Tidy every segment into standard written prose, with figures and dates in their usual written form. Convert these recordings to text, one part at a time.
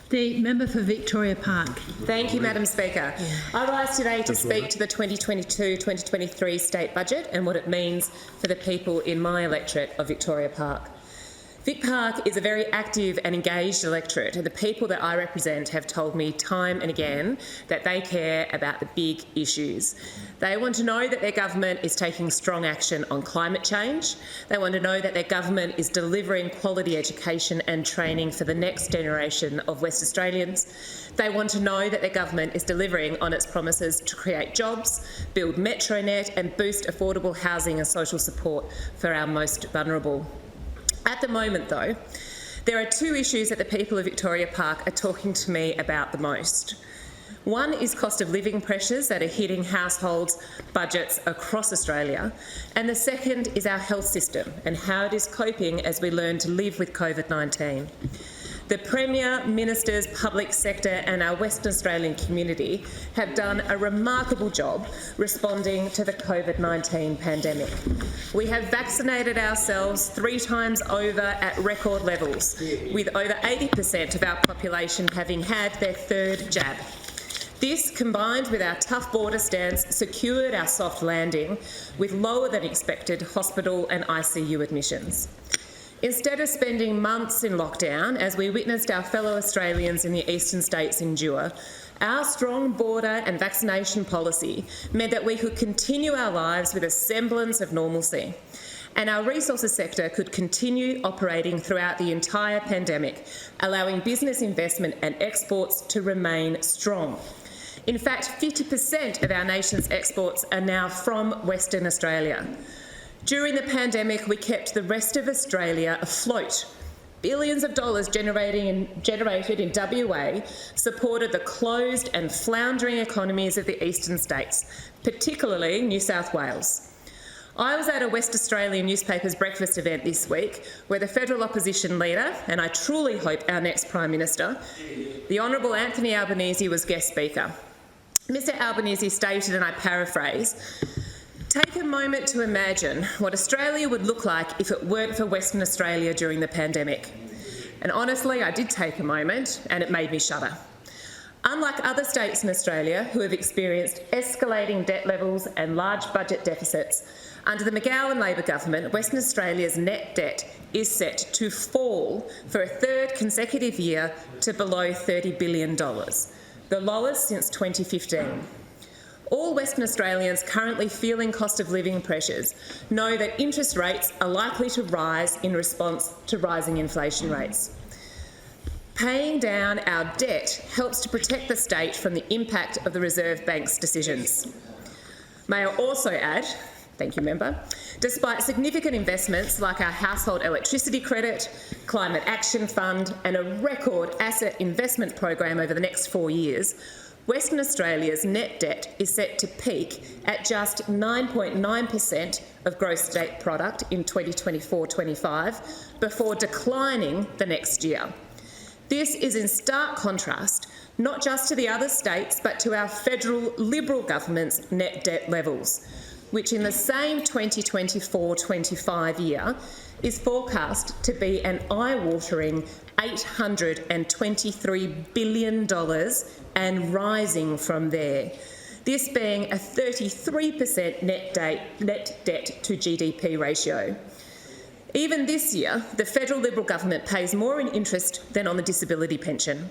The member for Victoria Park. Thank you, Madam Speaker. I rise today to speak to the 2022-2023 state budget and what it means for the people in my electorate of Victoria Park. Vic Park is a very active and engaged electorate, and the people that I represent have told me time and again that they care about the big issues. They want to know that their government is taking strong action on climate change. They want to know that their government is delivering quality education and training for the next generation of West Australians. They want to know that their government is delivering on its promises to create jobs, build MetroNet and boost affordable housing and social support for our most vulnerable. At the moment, though, there are two issues that the people of Victoria Park are talking to me about the most. One is cost of living pressures that are hitting households' budgets across Australia, and the second is our health system and how it is coping as we learn to live with COVID-19. The Premier, Ministers, public sector and our Western Australian community have done a remarkable job responding to the COVID-19 pandemic. We have vaccinated ourselves 3 times over at record levels, with over 80% of our population having had their 3rd jab. This, combined with our tough border stance, secured our soft landing with lower than expected hospital and ICU admissions. Instead of spending months in lockdown, as we witnessed our fellow Australians in the eastern states endure, our strong border and vaccination policy meant that we could continue our lives with a semblance of normalcy, and our resources sector could continue operating throughout the entire pandemic, allowing business investment and exports to remain strong. In fact, 50% of our nation's exports are now from Western Australia. During the pandemic, we kept the rest of Australia afloat. Billions of dollars generated in WA supported the closed and floundering economies of the eastern states, particularly New South Wales. I was at a West Australian newspaper's breakfast event this week where the federal opposition leader, and I truly hope our next Prime Minister, the Honourable Anthony Albanese, was guest speaker. Mr Albanese stated, and I paraphrase, "Take a moment to imagine what Australia would look like if it weren't for Western Australia during the pandemic." And honestly, I did take a moment and it made me shudder. Unlike other states in Australia who have experienced escalating debt levels and large budget deficits, under the McGowan Labor government, Western Australia's net debt is set to fall for a 3rd consecutive year to below $30 billion, the lowest since 2015. All Western Australians currently feeling cost of living pressures know that interest rates are likely to rise in response to rising inflation rates. Paying down our debt helps to protect the state from the impact of the Reserve Bank's decisions. May I also add, thank you, Member, despite significant investments like our household electricity credit, climate action fund and a record asset investment program over the next 4 years, Western Australia's net debt is set to peak at just 9.9% of gross state product in 2024-25 before declining the next year. This is in stark contrast not just to the other states but to our federal Liberal government's net debt levels, which in the same 2024-25 year is forecast to be an eye-watering $823 billion and rising from there, this being a 33% net debt to GDP ratio. Even this year, the federal Liberal government pays more in interest than on the disability pension.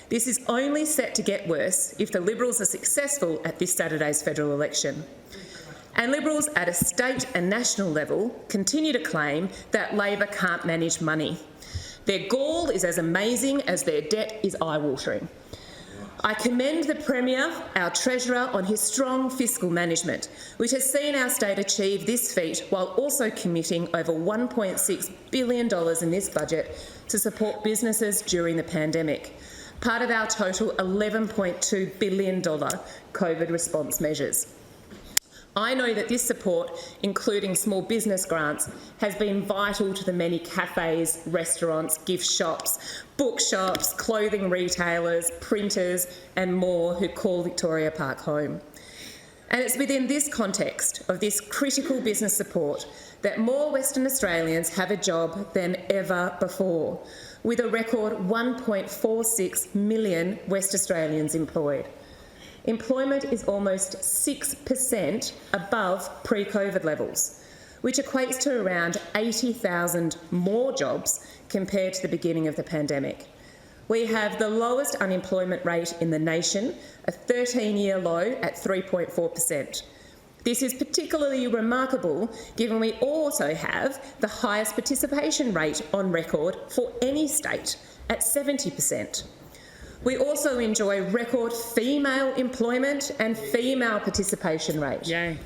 This is only set to get worse if the Liberals are successful at this Saturday's federal election. And Liberals at a state and national level continue to claim that Labor can't manage money. Their gall is as amazing as their debt is eye-watering. I commend the Premier, our Treasurer, on his strong fiscal management, which has seen our state achieve this feat while also committing over $1.6 billion in this budget to support businesses during the pandemic, part of our total $11.2 billion COVID response measures. I know that this support, including small business grants, has been vital to the many cafes, restaurants, gift shops, bookshops, clothing retailers, printers and more who call Victoria Park home. And it's within this context of this critical business support that more Western Australians have a job than ever before. with a record 1.46 million West Australians employed. Employment is almost 6% above pre-COVID levels, which equates to around 80,000 more jobs compared to the beginning of the pandemic. We have the lowest unemployment rate in the nation, a 13-year low at 3.4%. This is particularly remarkable given we also have the highest participation rate on record for any state at 70%. We also enjoy record female employment and female participation rate. Yay.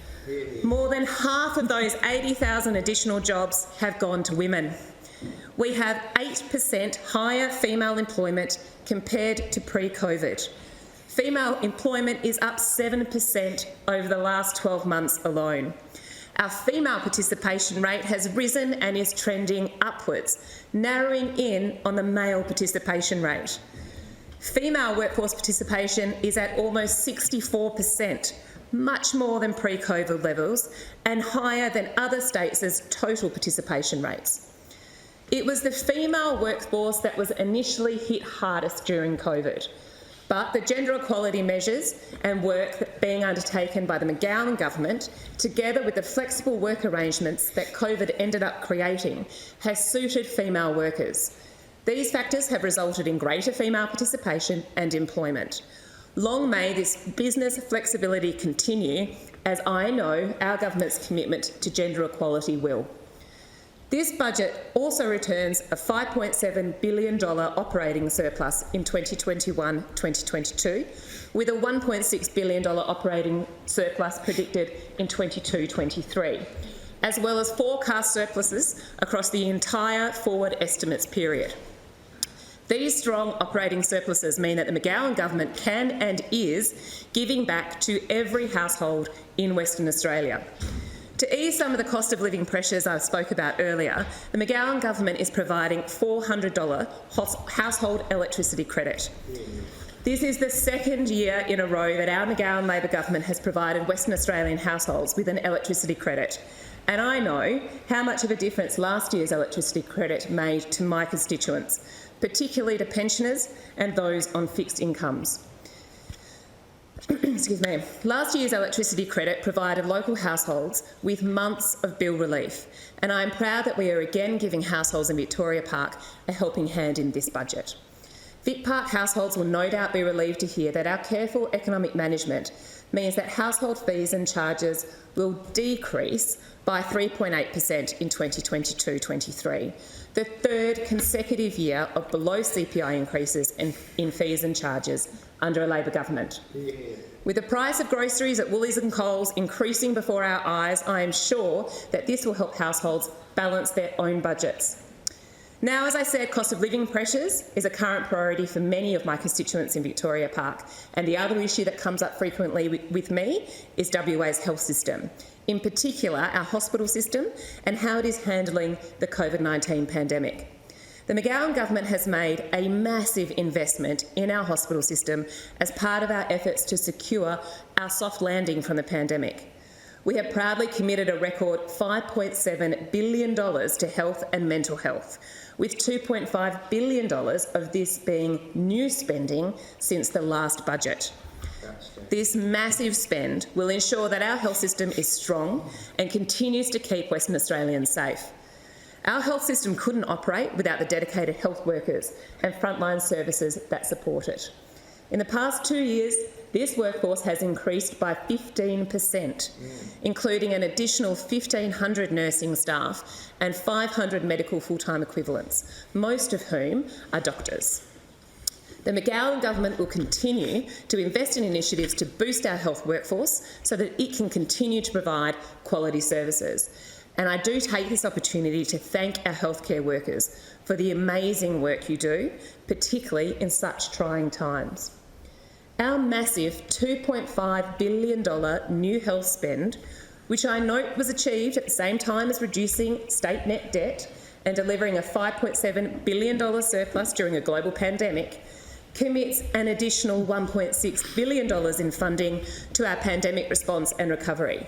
More than half of those 80,000 additional jobs have gone to women. We have 8% higher female employment compared to pre-COVID. Female employment is up 7% over the last 12 months alone. Our female participation rate has risen and is trending upwards, narrowing in on the male participation rate. Female workforce participation is at almost 64%, much more than pre-COVID levels and higher than other states' total participation rates. It was the female workforce that was initially hit hardest during COVID, but the gender equality measures and work being undertaken by the McGowan government, together with the flexible work arrangements that COVID ended up creating, has suited female workers. These factors have resulted in greater female participation and employment. Long may this business flexibility continue, as I know our government's commitment to gender equality will. This budget also returns a $5.7 billion operating surplus in 2021-2022, with a $1.6 billion operating surplus predicted in 22-23, as well as forecast surpluses across the entire forward estimates period. These strong operating surpluses mean that the McGowan government can and is giving back to every household in Western Australia. To ease some of the cost of living pressures I spoke about earlier, the McGowan government is providing $400 household electricity credit. This is the second year in a row that our McGowan Labor government has provided Western Australian households with an electricity credit. And I know how much of a difference last year's electricity credit made to my constituents, particularly to pensioners and those on fixed incomes. Excuse me. Last year's electricity credit provided local households with months of bill relief, and I am proud that we are again giving households in Victoria Park a helping hand in this budget. Vic Park households will no doubt be relieved to hear that our careful economic management means that household fees and charges will decrease by 3.8% in 2022-23, the third consecutive year of below CPI increases in fees and charges under a Labor government. Yeah. With the price of groceries at Woolies and Coles increasing before our eyes, I am sure that this will help households balance their own budgets. Now, as I said, cost of living pressures is a current priority for many of my constituents in Victoria Park, and the other issue that comes up frequently with me is WA's health system, in particular our hospital system and how it is handling the COVID-19 pandemic. The McGowan government has made a massive investment in our hospital system as part of our efforts to secure our soft landing from the pandemic. We have proudly committed a record $5.7 billion to health and mental health, with $2.5 billion of this being new spending since the last budget. This massive spend will ensure that our health system is strong and continues to keep Western Australians safe. Our health system couldn't operate without the dedicated health workers and frontline services that support it. In the past 2 years, this workforce has increased by 15%, including an additional 1,500 nursing staff and 500 medical full-time equivalents, most of whom are doctors. The McGowan government will continue to invest in initiatives to boost our health workforce so that it can continue to provide quality services. And I do take this opportunity to thank our healthcare workers for the amazing work you do, particularly in such trying times. Our massive $2.5 billion new health spend, which I note was achieved at the same time as reducing state net debt and delivering a $5.7 billion surplus during a global pandemic, commits an additional $1.6 billion in funding to our pandemic response and recovery,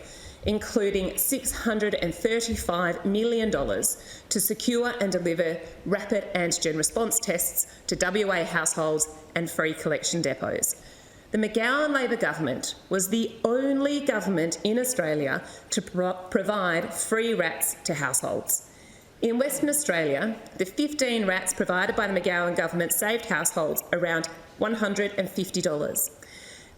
including $635 million to secure and deliver rapid antigen response tests to WA households and free collection depots. The McGowan Labor government was the only government in Australia to provide free RATs to households. In Western Australia, the 15 RATs provided by the McGowan government saved households around $150.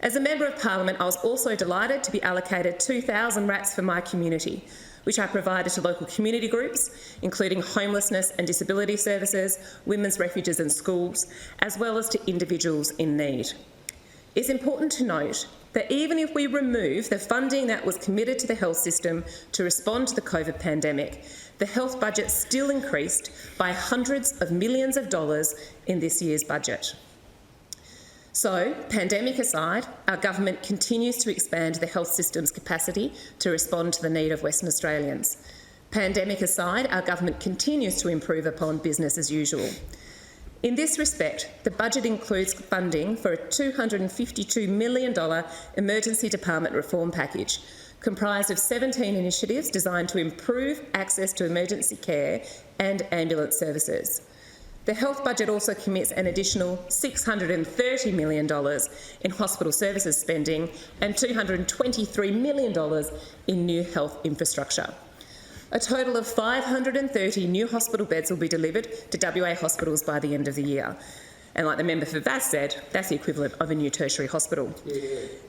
As a Member of Parliament, I was also delighted to be allocated 2,000 RATs for my community, which I provided to local community groups, including homelessness and disability services, women's refuges and schools, as well as to individuals in need. It's important to note that even if we remove the funding that was committed to the health system to respond to the COVID pandemic, the health budget still increased by hundreds of millions of dollars in this year's budget. So, pandemic aside, our government continues to expand the health system's capacity to respond to the need of Western Australians. Pandemic aside, our government continues to improve upon business as usual. In this respect, the budget includes funding for a $252 million emergency department reform package, comprised of 17 initiatives designed to improve access to emergency care and ambulance services. The health budget also commits an additional $630 million in hospital services spending and $223 million in new health infrastructure. A total of 530 new hospital beds will be delivered to WA hospitals by the end of the year. And like the member for Vass said, that's the equivalent of a new tertiary hospital.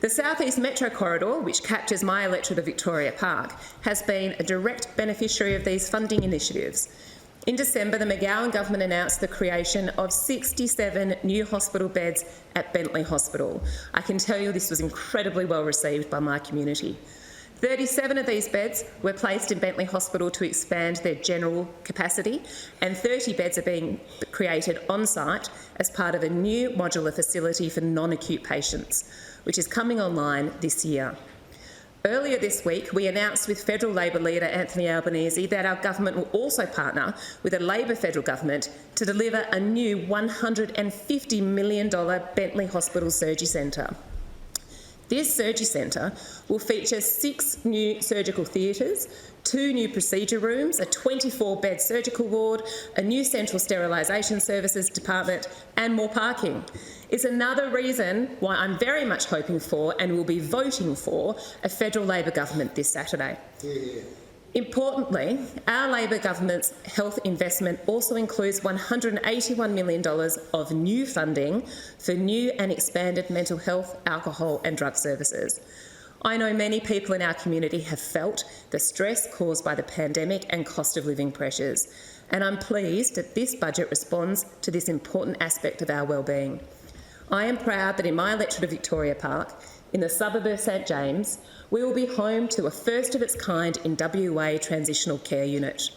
The South East Metro Corridor, which captures my electorate of Victoria Park, has been a direct beneficiary of these funding initiatives. In December, the McGowan government announced the creation of 67 new hospital beds at Beazley Hospital. I can tell you this was incredibly well received by my community. 37 of these beds were placed in Beazley Hospital to expand their general capacity, and 30 beds are being created on-site as part of a new modular facility for non-acute patients, which is coming online this year. Earlier this week, we announced with Federal Labor leader Anthony Albanese that our government will also partner with a Labor federal government to deliver a new $150 million Beazley Hospital Surgery Centre. This surgery centre will feature 6 new surgical theatres, 2 new procedure rooms, a 24-bed surgical ward, a new central sterilisation services department and more parking. It's another reason why I'm very much hoping for and will be voting for a federal Labor government this Saturday. Importantly, our Labor government's health investment also includes $181 million of new funding for new and expanded mental health, alcohol and drug services. I know many people in our community have felt the stress caused by the pandemic and cost of living pressures, and I'm pleased that this budget responds to this important aspect of our wellbeing. I am proud that in my electorate of Victoria Park, in the suburb of St James, we will be home to a first of its kind in WA transitional care unit.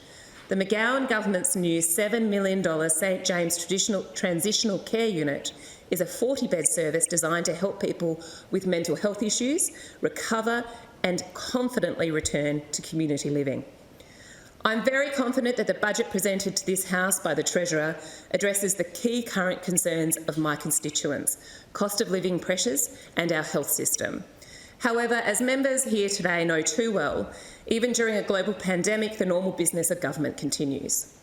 The McGowan government's new $7 million St James transitional care unit is a 40-bed service designed to help people with mental health issues recover and confidently return to community living. I'm very confident that the budget presented to this House by the Treasurer addresses the key current concerns of my constituents: cost of living pressures and our health system. However, as members here today know too well, even during a global pandemic, the normal business of government continues.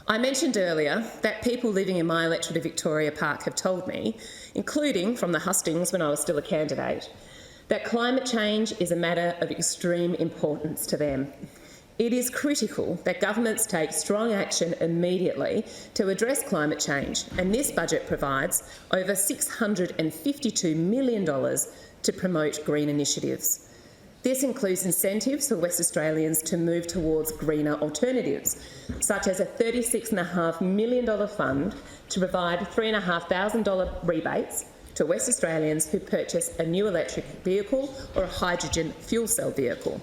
I mentioned earlier that people living in my electorate of Victoria Park have told me, including from the hustings when I was still a candidate, that climate change is a matter of extreme importance to them. It is critical that governments take strong action immediately to address climate change, and this budget provides over $652 million to promote green initiatives. This includes incentives for West Australians to move towards greener alternatives, such as a $36.5 million fund to provide $3,500 rebates to West Australians who purchase a new electric vehicle or a hydrogen fuel cell vehicle,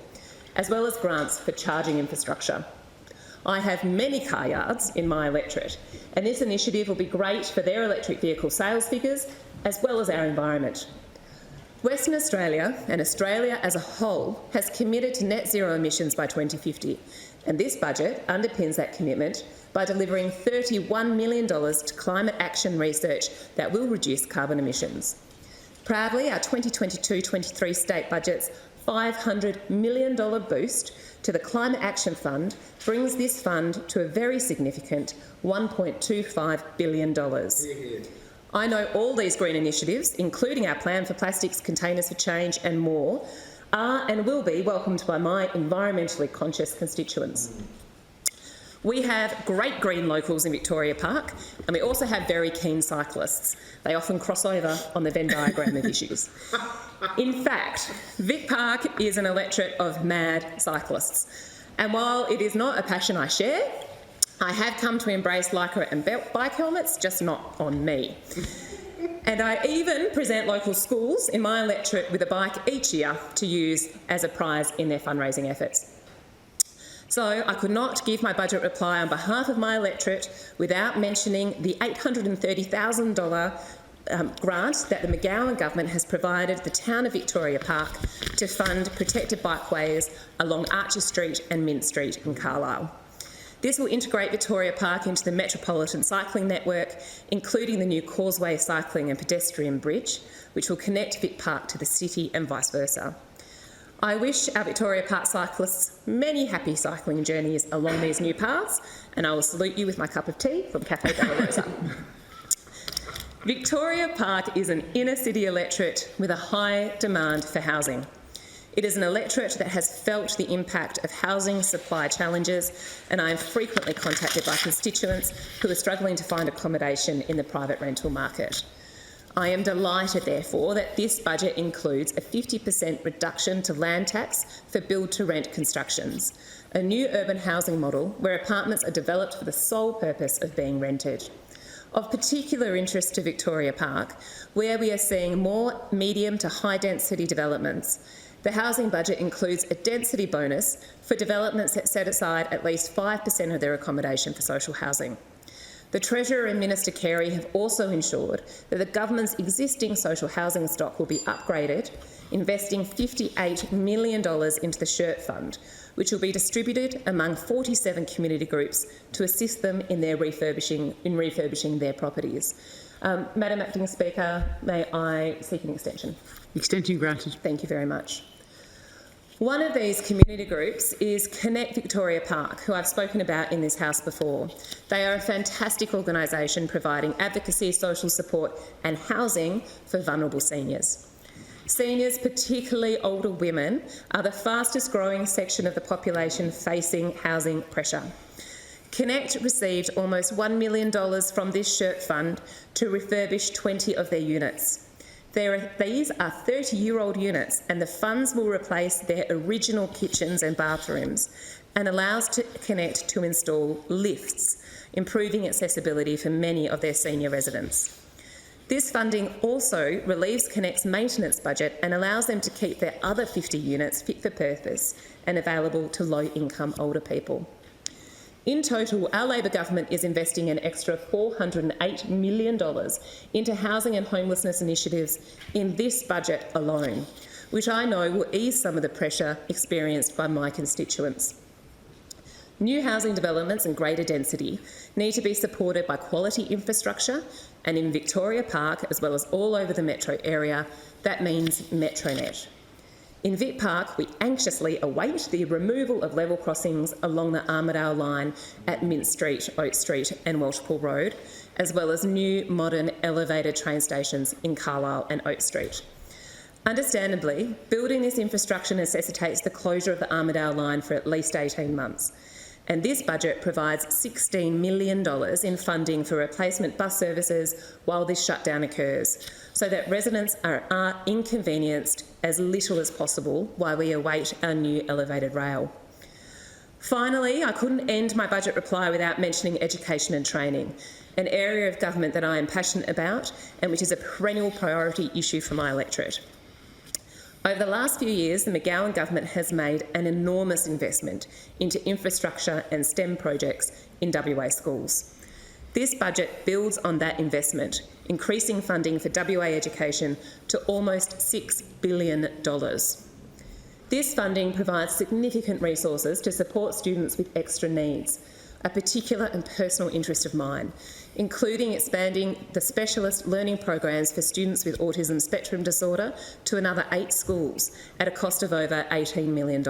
as well as grants for charging infrastructure. I have many car yards in my electorate, and this initiative will be great for their electric vehicle sales figures as well as our environment. Western Australia and Australia as a whole has committed to net zero emissions by 2050, and this budget underpins that commitment by delivering $31 million to climate action research that will reduce carbon emissions. Proudly, our 2022-23 state budgets $500 million boost to the Climate Action Fund brings this fund to a very significant $1.25 billion. I know all these green initiatives, including our plan for plastics, containers for change and more, are and will be welcomed by my environmentally conscious constituents. We have great green locals in Victoria Park, and we also have very keen cyclists. They often cross over on the Venn diagram of issues. In fact, Vic Park is an electorate of mad cyclists. And while it is not a passion I share, I have come to embrace Lycra and bike helmets, just not on me. And I even present local schools in my electorate with a bike each year to use as a prize in their fundraising efforts. So I could not give my budget reply on behalf of my electorate without mentioning the $830,000 grant that the McGowan government has provided the town of Victoria Park to fund protected bikeways along Archer Street and Mint Street in Carlisle. This will integrate Victoria Park into the Metropolitan Cycling Network, including the new Causeway Cycling and Pedestrian Bridge, which will connect Vic Park to the city and vice versa. I wish our Victoria Park cyclists many happy cycling journeys along these new paths, and I will salute you with my cup of tea from Cafe Bella Rosa. Victoria Park is an inner city electorate with a high demand for housing. It is an electorate that has felt the impact of housing supply challenges, and I am frequently contacted by constituents who are struggling to find accommodation in the private rental market. I am delighted, therefore, that this budget includes a 50% reduction to land tax for build-to-rent constructions, a new urban housing model where apartments are developed for the sole purpose of being rented. Of particular interest to Victoria Park, where we are seeing more medium to high-density developments, the housing budget includes a density bonus for developments that set aside at least 5% of their accommodation for social housing. The Treasurer and Minister Carey have also ensured that the government's existing social housing stock will be upgraded, investing $58 million into the SHIRT Fund, which will be distributed among 47 community groups to assist them in refurbishing their properties. Madam Acting Speaker, may I seek an extension? Extension granted. Thank you very much. One of these community groups is Connect Victoria Park, who I've spoken about in this House before. They are a fantastic organisation providing advocacy, social support and housing for vulnerable seniors. Seniors, particularly older women, are the fastest growing section of the population facing housing pressure. Connect received almost $1 million from this SHIRT Fund to refurbish 20 of their units. These are 30-year-old units, and the funds will replace their original kitchens and bathrooms and allows Connect to install lifts, improving accessibility for many of their senior residents. This funding also relieves Connect's maintenance budget and allows them to keep their other 50 units fit for purpose and available to low-income older people. In total, our Labor government is investing an extra $408 million into housing and homelessness initiatives in this budget alone, which I know will ease some of the pressure experienced by my constituents. New housing developments and greater density need to be supported by quality infrastructure, and in Victoria Park, as well as all over the metro area, that means Metronet. In Vic Park, we anxiously await the removal of level crossings along the Armidale line at Mint Street, Oak Street and Welshpool Road, as well as new modern elevated train stations in Carlisle and Oak Street. Understandably, building this infrastructure necessitates the closure of the Armidale line for at least 18 months, and this budget provides $16 million in funding for replacement bus services while this shutdown occurs, so that residents are inconvenienced as little as possible while we await our new elevated rail. Finally, I couldn't end my budget reply without mentioning education and training, an area of government that I am passionate about and which is a perennial priority issue for my electorate. Over the last few years, the McGowan government has made an enormous investment into infrastructure and STEM projects in WA schools. This budget builds on that investment, increasing funding for WA education to almost $6 billion. This funding provides significant resources to support students with extra needs. a particular and personal interest of mine, including expanding the specialist learning programs for students with autism spectrum disorder to another 8 schools at a cost of over $18 million.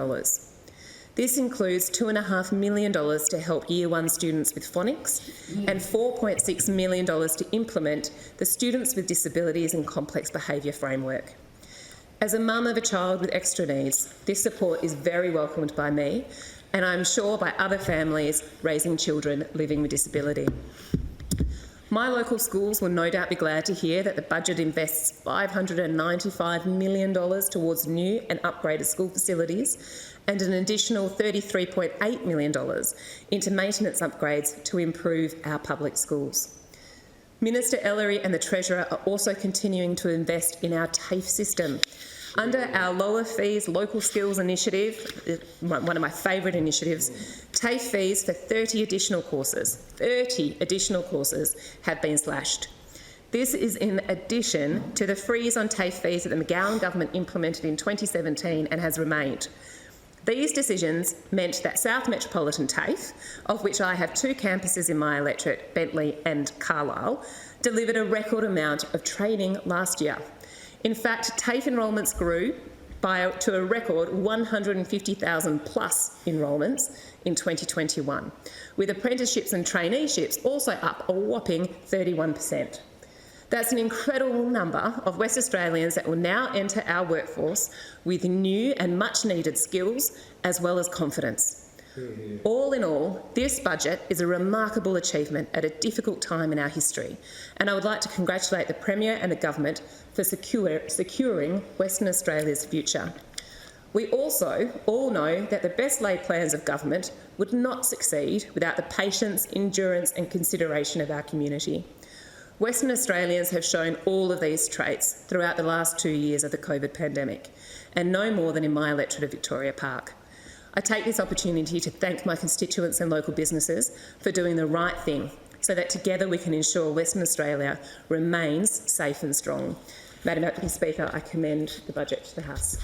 This includes $2.5 million to help Year 1 students with phonics and $4.6 million to implement the Students with Disabilities and Complex Behaviour Framework. As a mum of a child with extra needs, this support is very welcomed by me, and I'm sure by other families raising children living with disability. My local schools will no doubt be glad to hear that the budget invests $595 million towards new and upgraded school facilities and an additional $33.8 million into maintenance upgrades to improve our public schools. Minister Ellery and the Treasurer are also continuing to invest in our TAFE system. Under our Lower Fees Local Skills Initiative, one of my favourite initiatives, TAFE fees for 30 additional courses have been slashed. This is in addition to the freeze on TAFE fees that the McGowan government implemented in 2017 and has remained. These decisions meant that South Metropolitan TAFE, of which I have 2 campuses in my electorate, Bentley and Carlisle, delivered a record amount of training last year. In fact, TAFE enrolments grew to a record 150,000 plus enrolments in 2021, with apprenticeships and traineeships also up a whopping 31%. That's an incredible number of West Australians that will now enter our workforce with new and much needed skills as well as confidence. All in all, this budget is a remarkable achievement at a difficult time in our history, and I would like to congratulate the Premier and the Government for securing Western Australia's future. We also all know that the best laid plans of government would not succeed without the patience, endurance and consideration of our community. Western Australians have shown all of these traits throughout the last 2 years of the COVID pandemic, and no more than in my electorate of Victoria Park. I take this opportunity to thank my constituents and local businesses for doing the right thing so that together we can ensure Western Australia remains safe and strong. Madam Deputy Speaker, I commend the budget to the House.